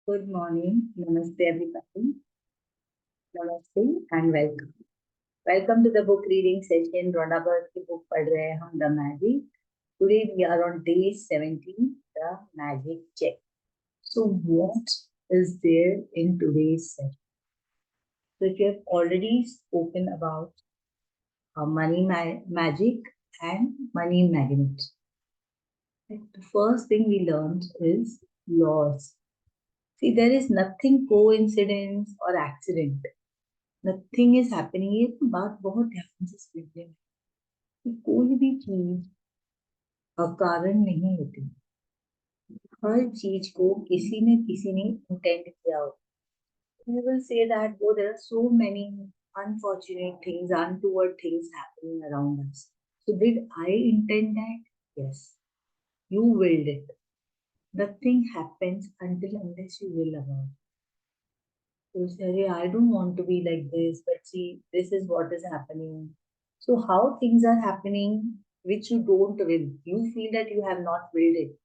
Good morning. Namaste, everybody. Namaste and welcome. Welcome to the book reading session. Rhonda Bhatt की book पढ़ रहे हैं हम The Magic. Today we are on day 17, the Magic Check. So what is there in today's session? So we have already spoken about money magic and money magnet. The first thing we learned is laws. See, there is nothing coincidence or accident. Nothing is happening. ये तो बात बहुत ध्यान से समझिए कि कोई भी चीज अकारण नहीं होती। हर चीज को किसी ने इंटेंड किया होता। We will say that though there are so many unfortunate things, untoward things happening around us. So did I intend that? Yes. You willed it. Nothing happens until unless you will about it. So say, I don't want to be like this, but see, this is what is happening. So how things are happening which you don't will. You feel that you have not willed it.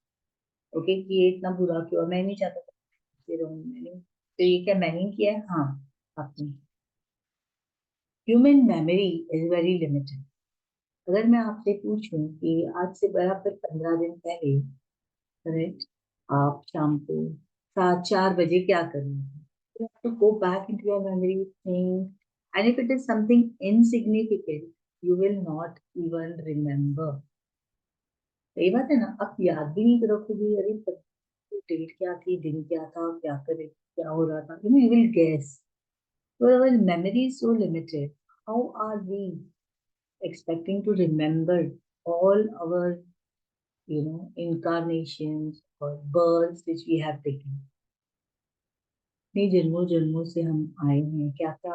Okay, कि ये इतना बुरा क्यों मैं नहीं चाहता था ये रहूं, मैंने तो ये क्या मैंने किया है? हाँ, आपने। Human memory is very limited. अगर मैं आपसे पूछूं कि आज से बराबर 15 दिन पहले, करेक्ट, आप शाम को 4:30 बजे क्या कर रहे थे? You have to go back into your memory, think, and if it is something insignificant, you will not even remember. सही बात है ना? आप याद भी नहीं रखोगे, अरे डेट क्या थी, दिन क्या था, क्या करे, क्या हो रहा था, you will guess. So our memory is so limited. How are we expecting to remember all our, incarnations or births which we have taken? इतने जन्मों जन्मों से हम आए हैं, क्या क्या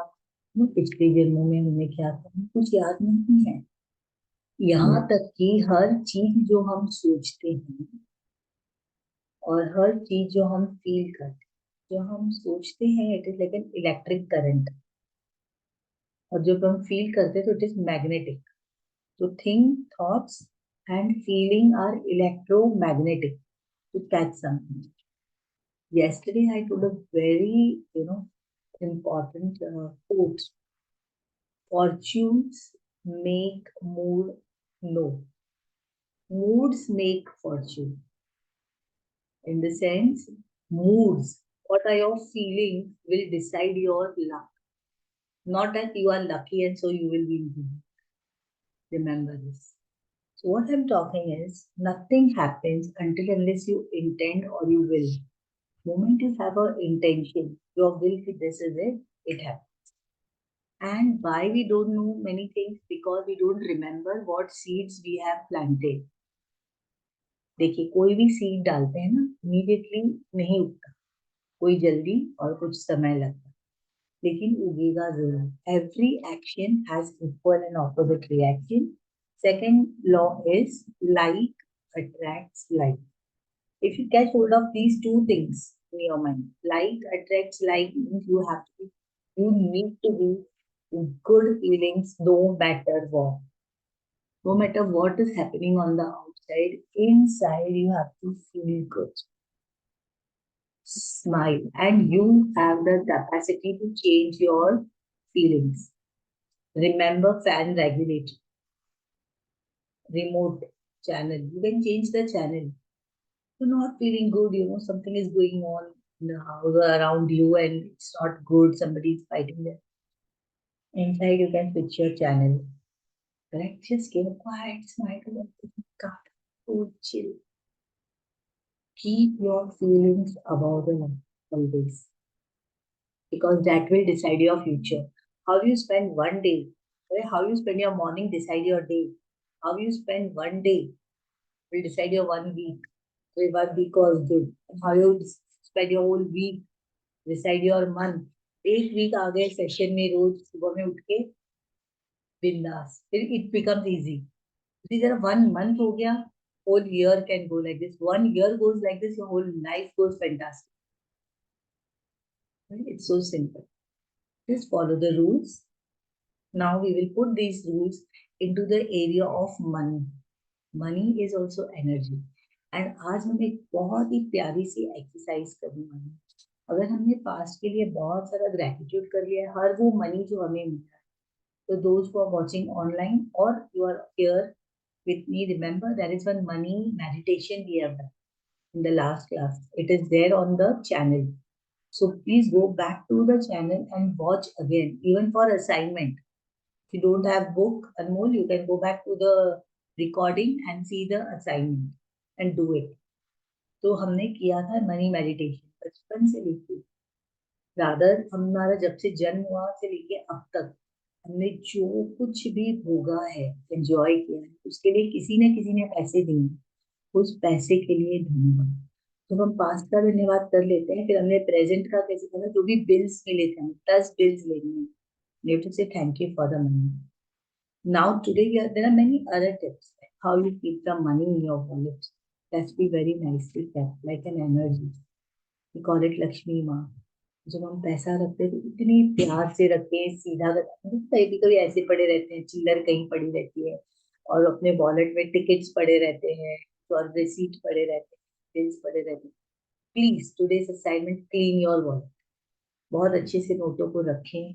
पिछले जन्मों में हमने क्या था, कुछ याद नहीं है। यहाँ तक कि हर चीज जो हम सोचते हैं और हर चीज जो हम फील करते हैं, जो हम सोचते हैं it is like an electric current, और जब हम फील करते हैं तो इट इज मैग्नेटिक। तो think, thoughts and feeling are electromagnetic to catch something. Yesterday I told a very, important quote. Fortunes make mood. No, moods make fortune. In the sense, moods, what are your feelings will decide your luck. Not that you are lucky and so you will be good. Remember this. So what I'm talking is, nothing happens until unless you intend or you will. Moment you have an intention, your will, this is it, it happens. And why we don't know many things? Because we don't remember what seeds we have planted. देखिए, कोई भी seed डालते हैं ना, immediately नहीं उगता, कोई जल्दी और कुछ समय लगता, लेकिन उगेगा जरूर। Every action has equal and opposite reaction. Second law is like attracts like. If you catch hold of these two things in your mind, like attracts like means you need to be good feelings no matter what. No matter what is happening on the outside, inside you have to feel good. Smile, and you have the capacity to change your feelings. Remember fan regulator, remote channel. You can change the channel. You're not feeling good, something is going on in the house around you and it's not good, somebody is fighting there. Inside, you can switch your channel. Correct? Just give a quiet smile to the God. Oh, chill. Keep your feelings about them always, because that will decide your future. How you spend one day, right? How you spend your morning decide your day. How you spend one day will decide your 1 week. So 1 week was good. And how you spend your whole week decide your month. एक week आ गए session में, रोज सुबह में उठ के बिंदास, फिर it becomes easy. जरा 1 month हो गया, whole year can go like this. 1 year goes like this, your whole life goes fantastic. Right? It's so simple. Just follow the rules. Now we will put these rules into the area of money. Money is also energy. And आज हम एक बहुत ही प्यारी सी exercise करने वाले हैं। अगर हमने पास्ट के लिए बहुत सारा ग्रेटिट्यूड कर लिया है, हर वो मनी जो हमें मिला है, तो those who are watching online और you are here with me, remember there is one money meditation we have done in the last class. It is there on the channel. So please go back to the channel and watch again, even for assignment. If you don't have book, Anmol, you can go back to the recording and see the assignment and do it. तो हमने किया था money meditation बचपन से लेके, rather हमारा जब से जन्म हुआ से लेके अब तक हमने जो कुछ भी भोगा है, एंजॉय किया है, उसके लिए किसी न किसी ने पैसे दिए, उस पैसे के लिए धन्यवाद। तो हम पास्ट का धन्यवाद कर लेते हैं, फिर हमने प्रेजेंट का कैसे करना, जो भी बिल्स मिले थे, हमें 10 बिल्स लेनी है, we have to say thank you for the money. Now today there are many other tips, like how you keep the money in your wallet. That's be very nicely kept, like an energy. We call it Lakshmi माँ। जब हम पैसा रखते हैं तो इतनी प्यार से रखते हैं, सीधा कभी कभी ऐसे पड़े रहते हैं, चिल्लर कहीं पड़ी रहती है, और अपने वॉलेट में टिकट्स पड़े रहते हैं, और रिसीट पड़े रहते हैं, बिल्स पड़े रहते हैं। Please today's assignment, clean your wallet. बहुत अच्छे से नोटों को रखें।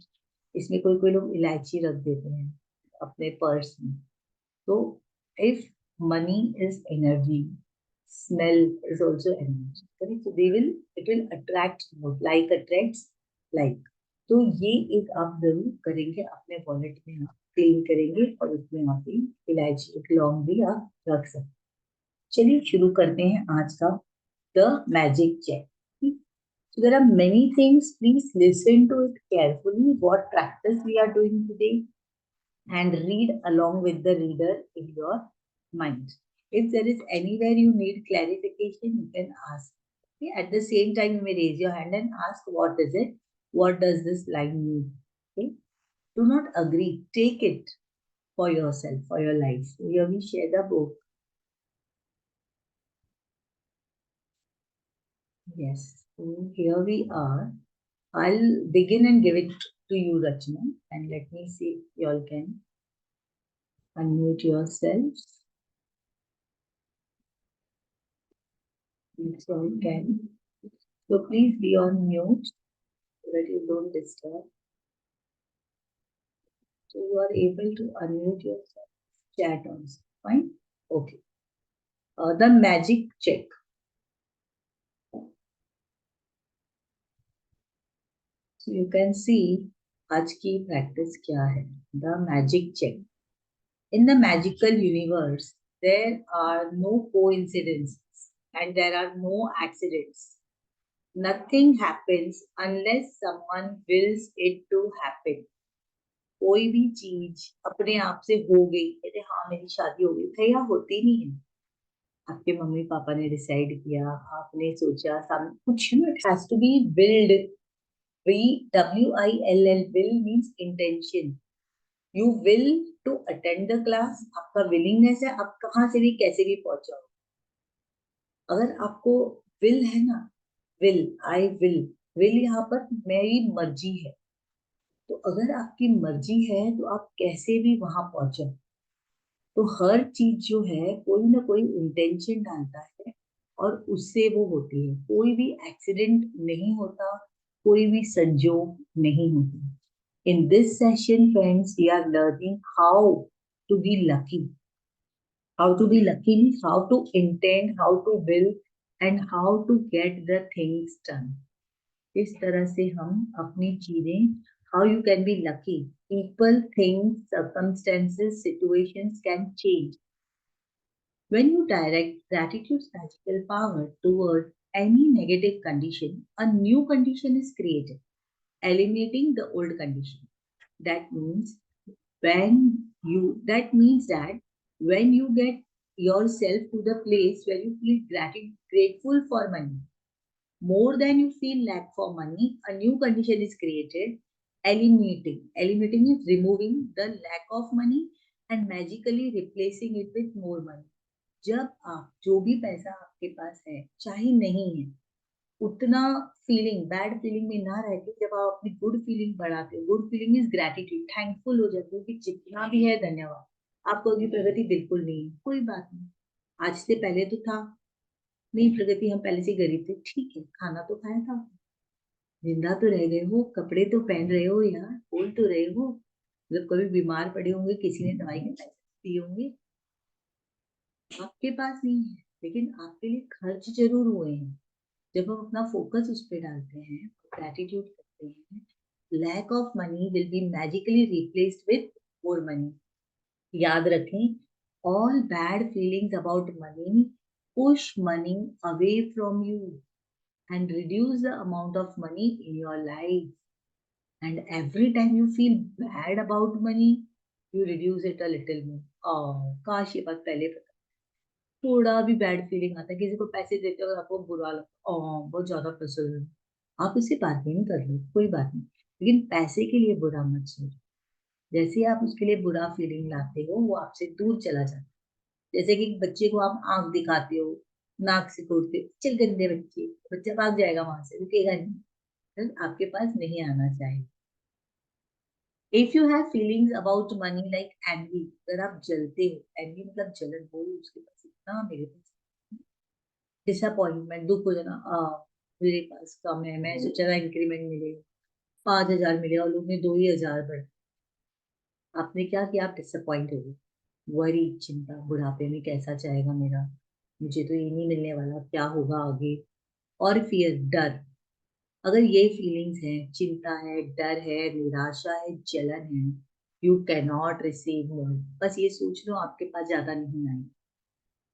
इसमें कोई कोई लोग इलायची रख देते हैं अपने पर्स में। तो if money is energy, smell is also energy, correct? So it will attract more, like attracts like. तो ये एक आप जरूर करेंगे, अपने वॉलेट में आप क्लीन करेंगे और उसमें आप इलायची, एक लौंग भी आप रख सकते। चलिए शुरू करते हैं आज का the magic check. So there are many things. Please listen to it carefully. What practice we are doing today, and read along with the reader in your mind. If there is anywhere you need clarification, you can ask. Okay? At the same time, you may raise your hand and ask, what is it? What does this line mean? Okay? Do not agree. Take it for yourself, for your life. So here we share the book. Yes. So here we are. I'll begin and give it to you, Rachna. And let me see if you all can unmute yourselves. Yes, you all can. So please be on mute so that you don't disturb. So you are able to unmute yourself. Chat also. Fine? Okay. The magic check. So you can see आज की practice क्या है. The magic check. In the magical universe, there are no coincidences and there are no accidents. Nothing happens unless someone wills it to happen. कोई भी चीज अपने आप से हो गई, कहते हाँ मेरी शादी हो गई, भैया होती नहीं है। आपके मम्मी पापा ने डिसाइड किया, आपने सोचा, सामने कुछ ना, it has to be willed. WILL, will means intention. You will to attend the class, आपका विलिंगनेस है, आप कहाँ से भी कैसे भी पहुंचाओ। अगर आपको विल है ना, विल, आई विल यहाँ पर मेरी मर्जी है। तो अगर आपकी मर्जी है तो आप कैसे भी वहां पहुंचो। तो हर चीज जो है कोई ना कोई इंटेंशन डालता है और उससे वो होती है। कोई भी एक्सीडेंट नहीं होता, कोई भी संजोग नहीं होता। In this session friends, we are learning how to be lucky. How to be lucky means how to intend, how to will and how to get the things done. इस तरह से हम अपनी चीजें, how you can be lucky. People, things, circumstances, situations can change. When you direct gratitude's magical power toward any negative condition, a new condition is created, eliminating the old condition. That means that means that when you get yourself to the place where you feel grateful for money, more than you feel lack for money, a new condition is created, eliminating. Eliminating is removing the lack of money and magically replacing it with more money. जब आप जो भी पैसा आपके पास है, चाहे नहीं है, उतना फीलिंग, बैड फीलिंग में ना रहते, जब आप अपनी गुड फीलिंग बढ़ाते हो, good feeling is gratitude, thankful हो जाते हो कि जितना भी है धन्यवाद। आपको अभी प्रगति बिल्कुल नहीं है, कोई बात नहीं, आज से पहले तो था। नहीं प्रगति, हम पहले से गरीब थे, ठीक है, खाना तो खाया था, जिंदा तो रह गए हो, कपड़े तो पहन रहे हो यार, बोल तो रहे हो। जब कभी बीमार पड़े होंगे, किसी ने दवाई के पैसे दिए होंगे, आपके पास नहीं है, लेकिन आपके लिए खर्च जरूर हुए हैं। जब हम अपना फोकस उस पर डालते हैं, ग्रेटिट्यूड करते हैं, lack of money will be magically replaced with more money. याद रखें, all bad feelings about money push money away from you and reduce the amount of money in your life. And every time you feel bad about money, you reduce it a little more. Oh, काश ये बात पहले पता। थोड़ा भी bad feeling आता है, किसी को पैसे देते हो और आपको बुरा लगता है, बहुत ज्यादा पैसे दे दो, आप इससे बार्गेन कर लो, कोई बात नहीं, लेकिन पैसे के लिए बुरा मत सोचो। जैसे ही आप उसके लिए बुरा फीलिंग लाते हो, वो आपसे दूर चला जाता है। जैसे कि बच्चे को आप आंख दिखाते हो, नाक से तोड़ते हो, चल गंदे बच्चे, बच्चा भाग जाएगा वहां से, रुकेगा नहीं, तो आपके पास नहीं आना चाहिए। If you have feelings about money like envy, अगर आप जलते हो, एनवी मतलब जलन, हो उसके पास इतना, मेरे पास, डिसअपॉइंटमेंट, दुख हो जाना, मेरे पास कम है, मैं सोचा था इंक्रीमेंट मिले, 5,000 मिले और लोग ने 2 ही हजार बढ़, आपने क्या किया, आप डिसअपॉइंट हो गए। वरी, चिंता, बुढ़ापे में कैसा जाएगा मेरा, मुझे तो ये नहीं मिलने वाला, क्या होगा आगे। और फियर, डर, अगर ये फीलिंग्स हैं, चिंता है, डर है, निराशा है, जलन है, यू कैन नॉट रिसीव मोर। बस ये सोच लो आपके पास ज्यादा नहीं आए।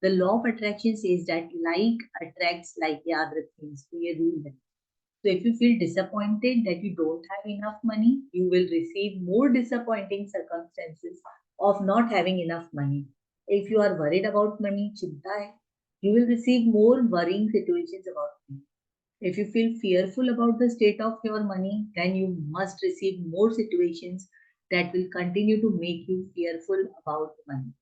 The law of attraction says that like attracts like, याद रखिए इसको, ये रूल है। So if you feel disappointed that you don't have enough money, you will receive more disappointing circumstances of not having enough money. If you are worried about money, चिंता है, you will receive more worrying situations about money. If you feel fearful about the state of your money, then you must receive more situations that will continue to make you fearful about money.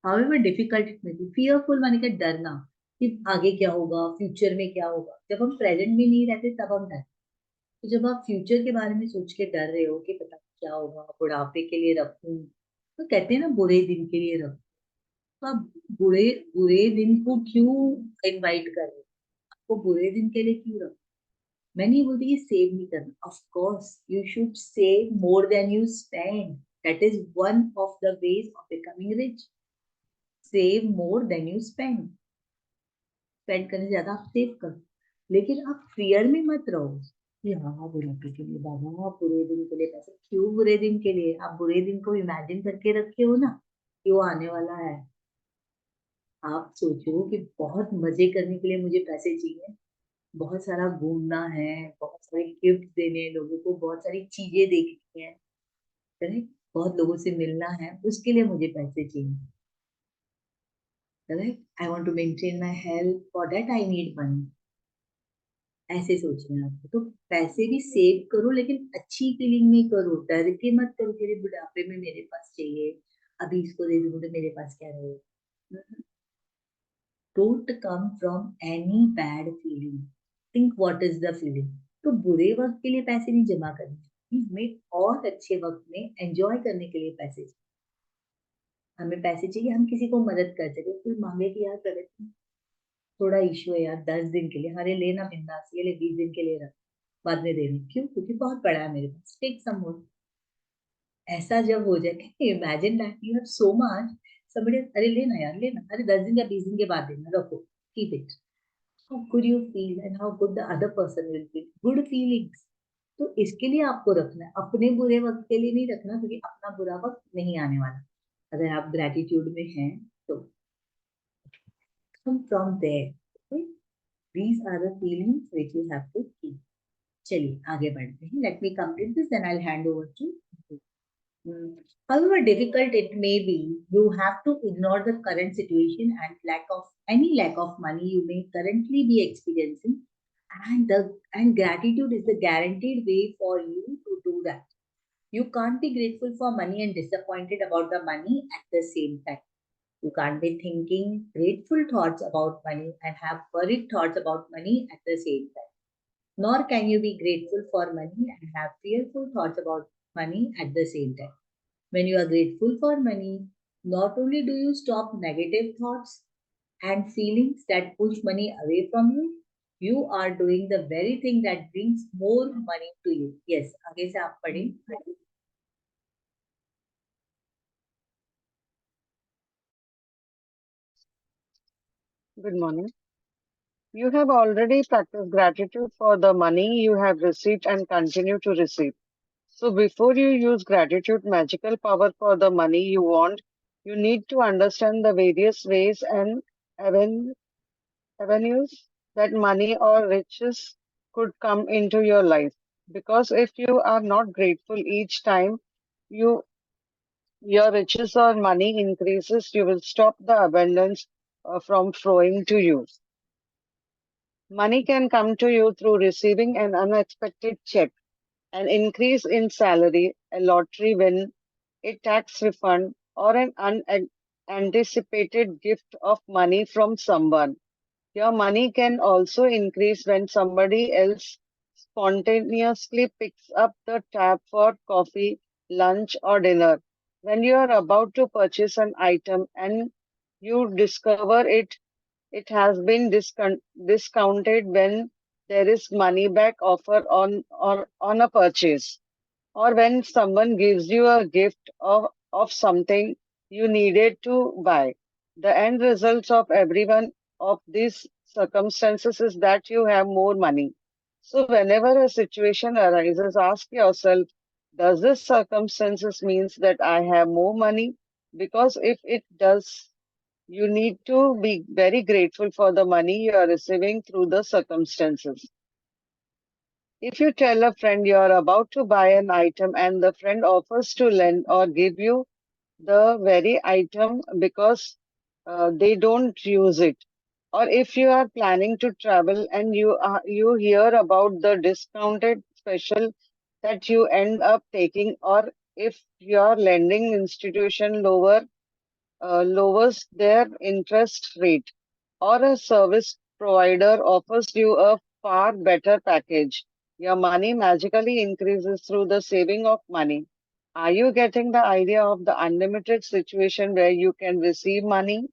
However difficult it may be, fearful माने का डरना कि आगे क्या होगा, future में क्या होगा। जब हम प्रेजेंट में नहीं रहते तब हम डरते, तो जब आप फ्यूचर के बारे में सोच के डर रहे हो कि पता नहीं क्या होगा, बुढ़ापे के लिए रखूं, तो कहते हैं ना बुरे दिन के लिए रखो, तो आप बुरे बुरे दिन को क्यों इनवाइट कर रहे हो, आपको बुरे दिन के लिए क्यों रखो। मैं नहीं बोलती कि सेव नहीं करना, of course you should save more than you spend, that is one of the ways of becoming rich. Save more than you spend, spend करने से ज्यादा आप सेव करो, लेकिन आप फियर में मत रहो कि हाँ बुढ़ापे के लिए बाबा, बुरे दिन के लिए पैसे, क्यों बुरे दिन के लिए, आप बुरे दिन को इमेजिन करके रखे हो ना कि वो आने वाला है। आप सोचो कि बहुत मजे करने के लिए मुझे पैसे चाहिए, बहुत सारा घूमना है, बहुत सारे गिफ्ट देने हैं लोगों को, बहुत सारी चीजें देखनी है, करेक्ट, बहुत लोगों से मिलना है, उसके लिए मुझे पैसे चाहिए, correct, I want to maintain my health, for that I need money. ऐसे सोचना है आपको, तो पैसे भी सेव करो, लेकिन अच्छी फीलिंग में करो, डर के मत करो कि अरे बुढ़ापे में मेरे पास चाहिए, अभी इसको दे दूंगा तो मेरे पास क्या रहेगा। Don't come from any bad feeling, think what is the feeling. तो बुरे वक्त के लिए पैसे नहीं जमा करने चाहिए, हमें और अच्छे वक्त में एंजॉय करने के लिए पैसे चाहिए। हमें पैसे चाहिए, हम किसी को मदद कर सके, कोई मांगे कि यार प्रगति, थोड़ा इशू है यार, 10 दिन के लिए, अरे लेना बिंदास, ये ले 20 दिन के लिए रख, बाद में दे रही, क्यों, क्योंकि बहुत पड़ा है मेरे पास, टेक सम मोर। ऐसा जब हो जाए, imagine that you have so much, somebody, अरे लेना यार लेना, अरे 10 दिन या 20 दिन के बाद देना, रखो, keep it. How good you feel and how good the other person will feel, good feelings. तो इसके लिए आपको रखना है, अपने बुरे वक्त के लिए नहीं रखना, क्योंकि अपना बुरा वक्त नहीं आने वाला। अगर आप ग्रेटिट्यूड में हैं तो come from there, okay? These are the feelings which you have to keep. चलिए आगे बढ़ते हैं, let me complete this then I'll hand over to you. However difficult it may be, you have to ignore the current situation and lack of money you may currently be experiencing, and gratitude is the guaranteed way for you to do that. You can't be grateful for money and disappointed about the money at the same time. You can't be thinking grateful thoughts about money and have worried thoughts about money at the same time. Nor can you be grateful for money and have fearful thoughts about money at the same time. When you are grateful for money, not only do you stop negative thoughts and feelings that push money away from you, You are doing the very thing that brings more money to you. Yes, आगे से आप पढ़ें. Good morning. You have already practiced gratitude for the money you have received and continue to receive. So, before you use gratitude magical power for the money you want, you need to understand the various ways and aven- avenues that money or riches could come into your life. Because if you are not grateful each time you your riches or money increases, you will stop the abundance from flowing to you. Money can come to you through receiving an unexpected check, an increase in salary, a lottery win, a tax refund, or an unanticipated gift of money from someone. Your money can also increase when somebody else spontaneously picks up the tab for coffee, lunch, or dinner. When you are about to purchase an item and you discover it has been discounted when there is money back offer on a purchase, or when someone gives you a gift of something you needed to buy. The end results of every one of these circumstances is that you have more money. So whenever a situation arises, ask yourself, does this circumstances means that I have more money? Because if it does, you need to be very grateful for the money you are receiving through the circumstances. If you tell a friend you are about to buy an item and the friend offers to lend or give you the very item because they don't use it, or if you are planning to travel and you hear about the discounted special that you end up taking, or if your lending institution lowers their interest rate, or a service provider offers you a far better package, your money magically increases through the saving of money. Are you getting the idea of the unlimited situation where you can receive money?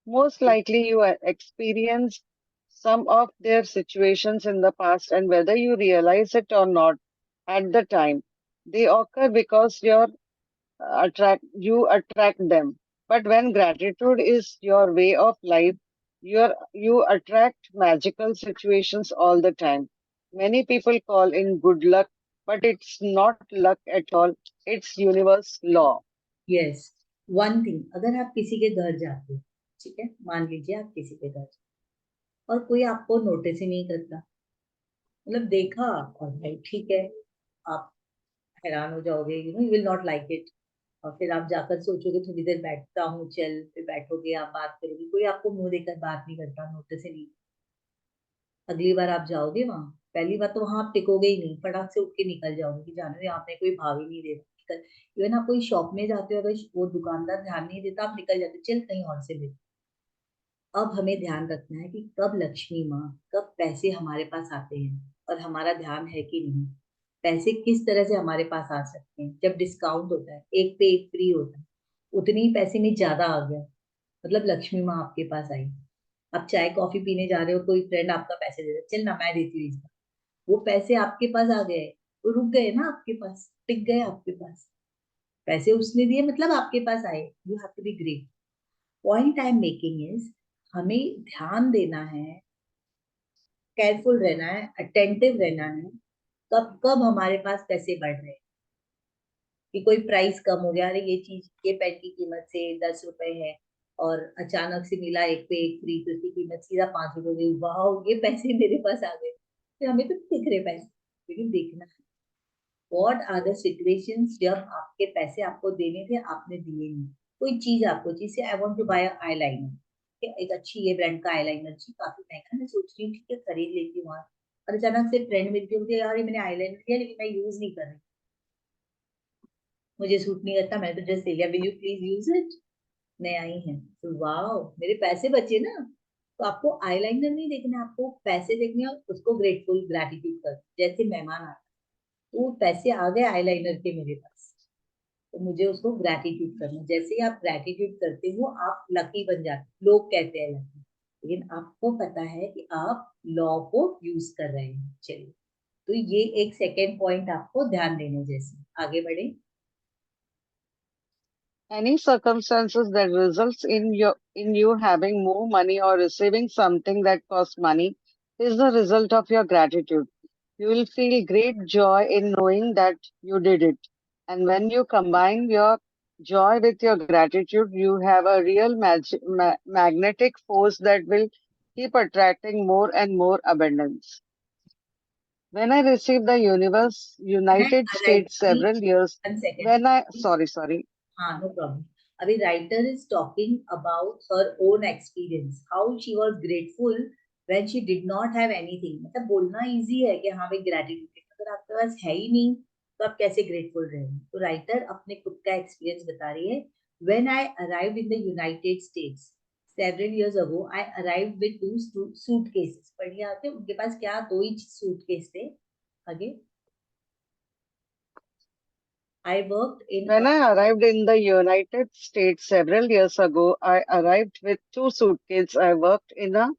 Most likely you experienced some of their situations in the past, and whether you realize it or not at the time, they occur because you attract them. But when gratitude is your way of life, you attract magical situations all the time. Many people call in good luck, but it's not luck at all, it's universe law. Yes, one thing, अगर आप किसी के घर जाते हो, ठीक है, मान लीजिए आप किसी के घर और कोई आपको नोटिस ही नहीं करता, मतलब देखा और भाई ठीक है, आप हैरान हो जाओगे, you will not like it. और फिर आप जाकर सोचोगे थोड़ी देर बैठता हूँ, चल, फिर बैठोगे, आप बात करोगे, कोई आपको मुंह देकर बात नहीं करता, नोटिस ही नहीं. अगली बार आप जाओगे वहां, पहली बार तो वहां आप टिकोगे ही नहीं, फटाक से उठ के निकल जाओगे कि जाने आपने कोई भाव ही नहीं दे रहा. इवन आप कोई शॉप में जाते हो, अगर वो दुकानदार ध्यान नहीं देता, आप निकल जाते, चल कहीं और से ले. अब हमें ध्यान रखना है कि कब लक्ष्मी माँ, कब पैसे हमारे पास आते हैं और हमारा ध्यान है कि नहीं. पैसे किस तरह से हमारे पास आ सकते हैं? जब डिस्काउंट होता है, एक पे एक फ्री होता है, उतनी ही पैसे में ज्यादा आ गया, मतलब लक्ष्मी माँ आपके पास आई. आप चाय कॉफी पीने जा रहे हो, कोई फ्रेंड आपका पैसे दे रहा है, चल ना मैं देती हूँ इस बार. वो पैसे आपके पास आ गए, वो रुक गए ना आपके पास, टिक गए आपके पास. पैसे उसने दिए मतलब आपके पास आए. You have to be great. Point I am making is, हमें ध्यान देना है, केयरफुल रहना है, अटेंटिव रहना है, कब कब हमारे पास पैसे बढ़ रहे हैं. कि कोई प्राइस कम हो गया, अरे ये चीज, ये पेन की कीमत से 10 रुपए है और अचानक से मिला एक पे एक फ्री, तो उसकी कीमत सीधा 5 रुपए हो गई, वाह ये पैसे मेरे पास आ गए. फिर हमें तो दिख रहे पैसे, लेकिन देखना है व्हाट आर द सिचुएशंस जब आपके पैसे आपको देने थे, आपने दिए नहीं. कोई चीज आपको चाहिए, I want to buy eyeliner, एक अच्छी ये ब्रांड का आई लाइनर चाहिए, काफी महंगा, मैं सोच रही हूँ ठीक है खरीद लेती हूँ वहां. और अचानक से ट्रेंड मिलती है मुझे, यार ये मैंने आई लाइनर लिया लेकिन मैं यूज नहीं कर रही, मुझे सूट नहीं करता, मैंने तो जस्ट ले लिया, will you please use it. नए आई हैं तो वाह, मेरे पैसे बचे ना. तो आपको आईलाइनर नहीं देखना, आपको पैसे देखने और उसको ग्रेटफुल ग्रैटिट्यूड कर, जैसे मेहमान आता है, तो वो पैसे आ गए आईलाइनर के मेरे पास, तो मुझे उसको ग्रैटिट्यूड करना. जैसे ही आप ग्रैटिट्यूड करते हो, आप लकी बन जाते, लोग कहते हैं लकी. लेकिन आपको पता है कि आप लॉ को यूज कर रहे हैं। चलिए, तो ये एक सेकेंड पॉइंट आपको ध्यान देने जैसे। आगे बढ़े। Any circumstances that results in you having more money or receiving something that costs money is the result of your gratitude. You will feel great joy in knowing that you did it. And when you combine your joy with your gratitude, you have a real magnetic force that will keep attracting more and more abundance. When I received the When United I arrived, States several years, one second. when I, sorry, हाँ, no problem. अभी writer is talking about her own experience, how she was grateful when she did not have anything. मतलब बोलना easy है कि हाँ भाई gratitude, अगर आपके पास है ही नहीं तो आप कैसे grateful रहेंगे। तो writer अपने खुद का experience बता रही है। When I arrived in the United States several years ago, I arrived with two suitcases. पढ़िए आके उनके पास क्या दो ही suitcase थे। आगे। I worked in a when I arrived in the United States several years ago, I arrived with two suitcases. I worked in a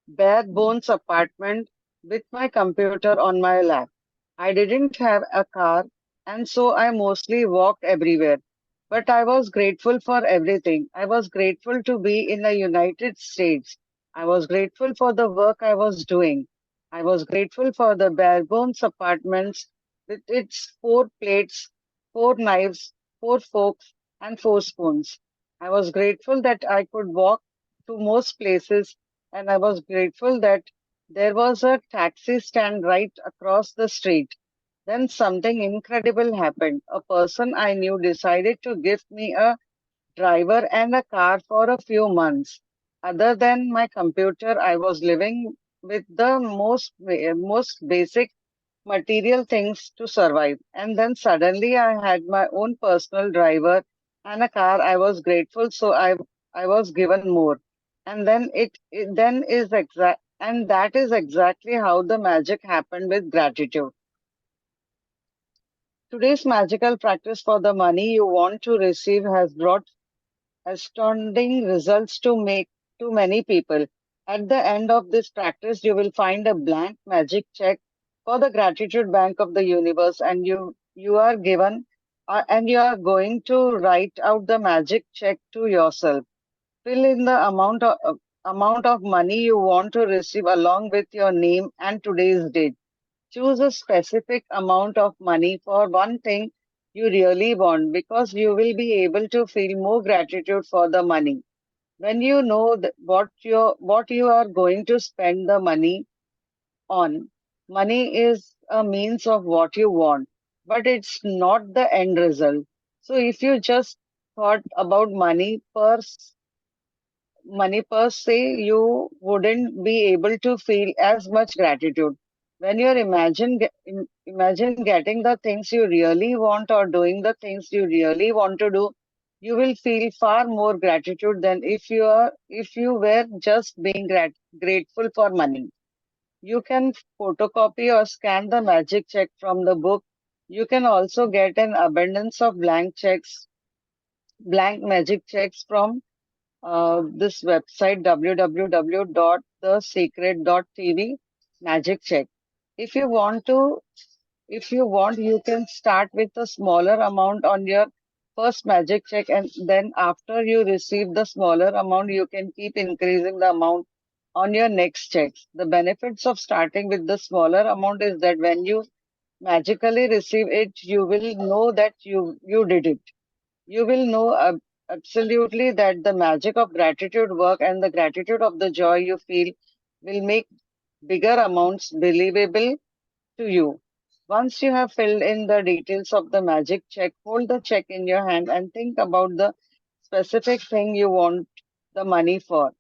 bare bones apartment with my computer on my lap. I didn't have a car, and so I mostly walked everywhere. But I was grateful for everything. I was grateful to be in the United States. I was grateful for the work I was doing. I was grateful for the bare bones apartments with its four plates, four knives, four forks, and four spoons. I was grateful that I could walk to most places, and I was grateful that there was a taxi stand right across the street. Then something incredible happened. A person I knew decided to gift me a driver and a car for a few months. Other than my computer, I was living with the most basic material things to survive. And then suddenly I had my own personal driver and a car. I was grateful, so I was given more. And then it then is exact and that is exactly how the magic happened with gratitude. Today's magical practice for the money you want to receive has brought astounding results to many people. At the end of this practice, you will find a blank magic check for the gratitude bank of the universe, and you are given and you are going to write out the magic check to yourself. Fill in the amount of money you want to receive along with your name and today's date. Choose a specific amount of money for one thing you really want because you will be able to feel more gratitude for the money. When you know what you are going to spend the money on, money is a means of what you want, but it's not the end result. So if you just thought about money per se, you wouldn't be able to feel as much gratitude. When you imagine getting the things you really want or doing the things you really want to do, you will feel far more gratitude than if you were just being grateful for money. You can photocopy or scan the magic check from the book. You can also get an abundance of blank magic checks from this website www.thesecret.tv magic check. If you want to, if you want, you can start with a smaller amount on your first magic check, and then after you receive the smaller amount, you can keep increasing the amount on your next checks. The benefits of starting with the smaller amount is that when you magically receive it, you will know that you did it. You will know absolutely that the magic of gratitude work and the gratitude of the joy you feel will make bigger amounts believable to you. Once you have filled in the details of the magic check, hold the check in your hand and think about the specific thing you want the money for.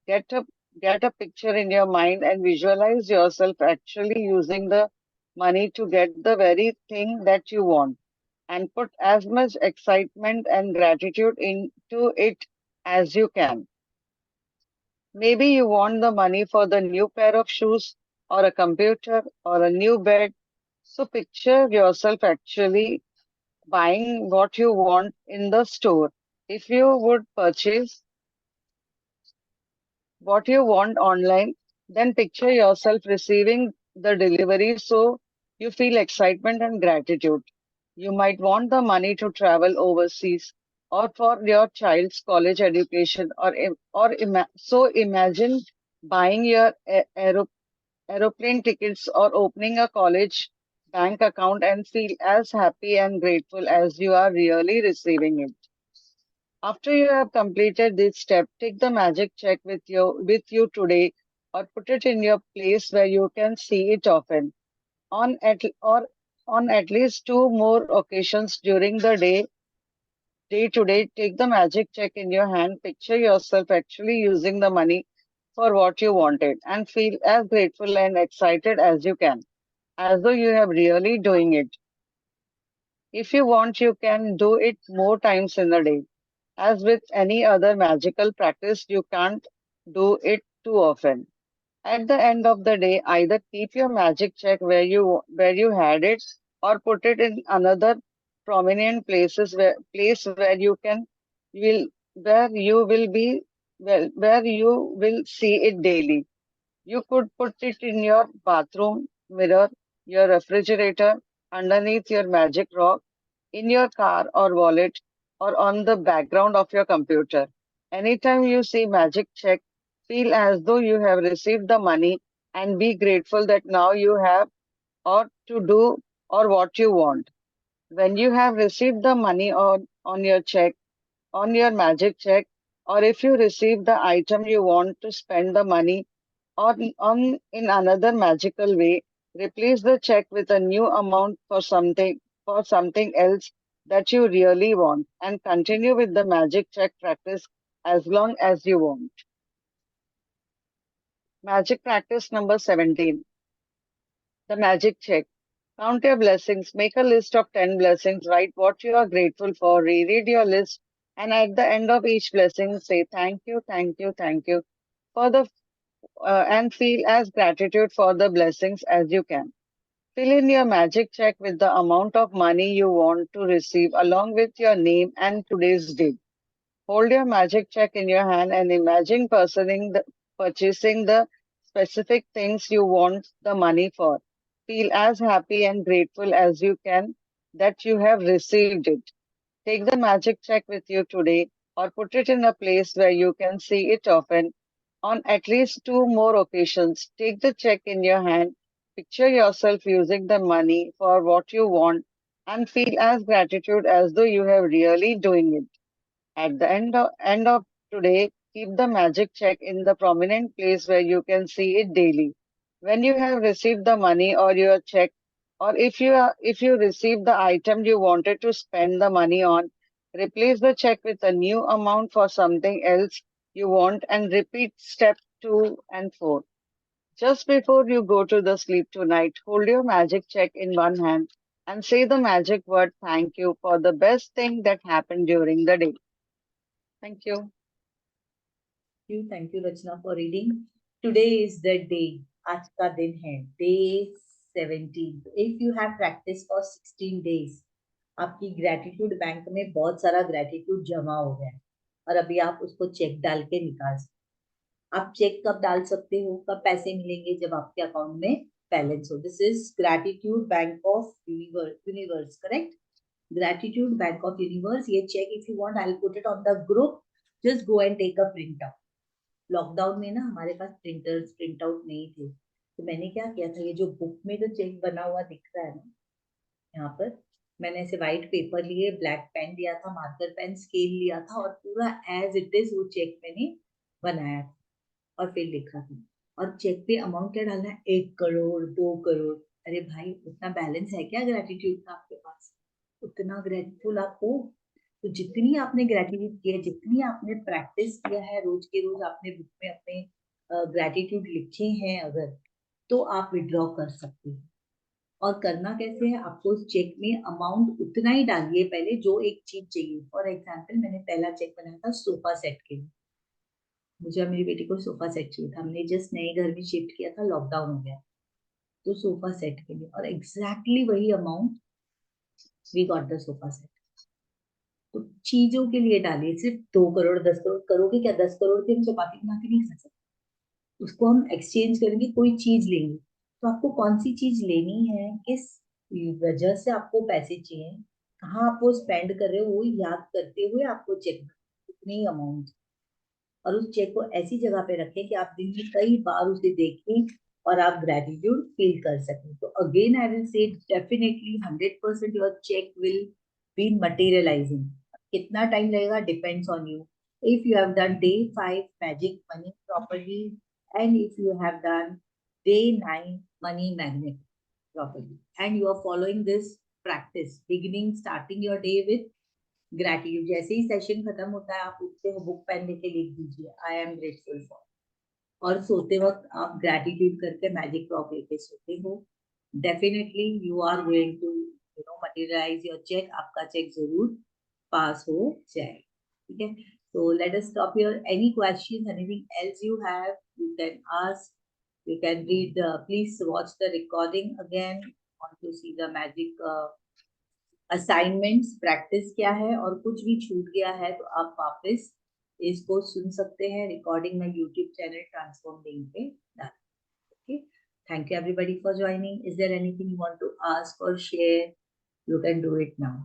Get a get a picture in your mind and visualize yourself actually using the money to get the very thing that you want and put as much excitement and gratitude into it as you can. Maybe you want the money for the new pair of shoes or a computer or a new bed. So picture yourself actually buying what you want in the store. If you would purchase what you want online, then picture yourself receiving the delivery so you feel excitement and gratitude. You might want the money to travel overseas or for your child's college education so imagine buying your aeroplane tickets or opening a college bank account and feel as happy and grateful as you are really receiving it. After you have completed this step, take the magic check with you today or put it in your place where you can see it often. On at least two more occasions during the day to day, take the magic check in your hand, picture yourself actually using the money for what you wanted and feel as grateful and excited as you can, as though you have really doing it. If you want, you can do it more times in a day. As with any other magical practice, you can't do it too often. At the end of the day, either keep your magic check where you had it or put it in another prominent place where will where you will be where you will see it daily. You could put it in your bathroom mirror, your refrigerator, underneath your magic rock, in your car or wallet, or on the background of your computer. Anytime you see magic check, feel as though you have received the money and be grateful that now you have or to do or what you want. When you have received the money on your check, on your magic check, or if you receive the item you want to spend the money on in another magical way, replace the check with a new amount for something else that you really want and continue with the magic check practice as long as you want. Magic practice number 17. The magic check. Count your blessings. Make a list of 10 blessings. Write what you are grateful for. Reread your list. And at the end of each blessing, say thank you, thank you, thank you for the and feel as gratitude for the blessings as you can. Fill in your magic check with the amount of money you want to receive along with your name and today's date. Hold your magic check in your hand and imagine purchasing the specific things you want the money for. Feel as happy and grateful as you can that you have received it. Take the magic check with you today or put it in a place where you can see it often. On at least two more occasions, take the check in your hand, picture yourself using the money for what you want, and feel as gratitude as though you have really doing it. At the end of today, keep the magic check in the prominent place where you can see it daily. When you have received the money or your check, or if you receive the item you wanted to spend the money on, replace the check with a new amount for something else you want and repeat step 2 and 4. Just before you go to the sleep tonight, hold your magic check in one hand and say the magic word thank you for the best thing that happened during the day. Thank you. Thank you, Rachna, for reading. Today is the day. आज का दिन है. Day 17. If you have practiced for 16 days, आपकी gratitude bank में बहुत सारा gratitude जमा हो गया है और अभी आप उसको चेक डाल के निकाल सकते. आप चेक कब डाल सकते हो, कब पैसे मिलेंगे? जब आपके अकाउंट में बैलेंस हो. This is gratitude bank of universe, correct? Gratitude bank of universe. ये check if you want I will put it on the group. Just go and take a print out. Lockdown में ना हमारे पास printers print out नहीं थे, तो मैंने क्या किया था, ये जो बुक में जो चेक बना हुआ दिख रहा है ना यहाँ पर, मैंने ऐसे व्हाइट पेपर लिए, ब्लैक पेन लिया था, मार्कर पेन, स्केल लिया था और पूरा एज इट इज वो चेक मैंने बनाया था और फिर लिखा था. और चेक पे अमाउंट क्या डालना है? 1 करोड़, 2 करोड़. अरे भाई, उतना बैलेंस है क्या ग्रेटिट्यूड का आपके पास? उतना ग्रेटफुल आप हो? तो जितनी आपने ग्रेटिट्यूड की है, जितनी आपने प्रैक्टिस किया है, रोज के रोज आपने बुक में अपने ग्रेटिट्यूड लिखे हैं अगर, तो आप विड्रॉ कर सकते हैं. और करना कैसे है? आपको उस चेक में अमाउंट उतना ही डालिए पहले जो एक चीज चाहिए. फॉर एग्जाम्पल, मैंने पहला चेक बनाया था सोफा सेट के लिए. मुझे और मेरी बेटी को सोफा सेट चाहिए था. हमने जस्ट नए घर में शिफ्ट किया था, लॉकडाउन हो गया, तो सोफा सेट के लिए. और एग्जैक्टली वही amount we got the sofa set. तो चीजों के लिए डालिए. सिर्फ 2 करोड़ 10 करोड़ करोगे क्या? 10 करोड़ की हम चपाती बना के नहीं खा सकते. उसको हम एक्सचेंज करेंगे, कोई चीज लेंगे, तो आपको कौन सी चीज लेनी है, किस वजह से आपको पैसे चाहिए, कहाँ आप वो स्पेंड कर रहे हो, वो याद करते हुए आपको चेक कितनी अमाउंट, और उस चेक को ऐसी जगह पे रखें कि आप दिन में कई बार उसे देखें और आप ग्रेटिट्यूड फील कर सकें। तो again I will say definitely 100% your check will be materialising. कितना टाइम लगेगा depends on you. If you have done day 5 magic money properly, and if you have done day 9 money magnet properly, and you are following this practice, beginning starting your day with gratitude, जैसे ही session खत्म होता है आप उठते हो, book pen लेके लिख दीजिए आई एम ग्रेटफुल फॉर, और सोते वक्त आप ग्रेटिट्यूड करके मैजिक रॉक लेके सोते हो, definitely you are going to materialise your cheque, आपका चेक जरूर पास हो जाए। ठीक है, so let us stop here. Any questions, anything else you have, you can ask, you can read, please watch the recording again, want to see the magic assignments, practice क्या है, और कुछ भी छूट गया है तो आप वापस इसको सुन सकते हैं, रिकॉर्डिंग में यूट्यूब चैनल ट्रांसफॉर्म लिंक पे डाल। Okay, thank you everybody for joining. Is there anything you want to ask और share, you can do it now.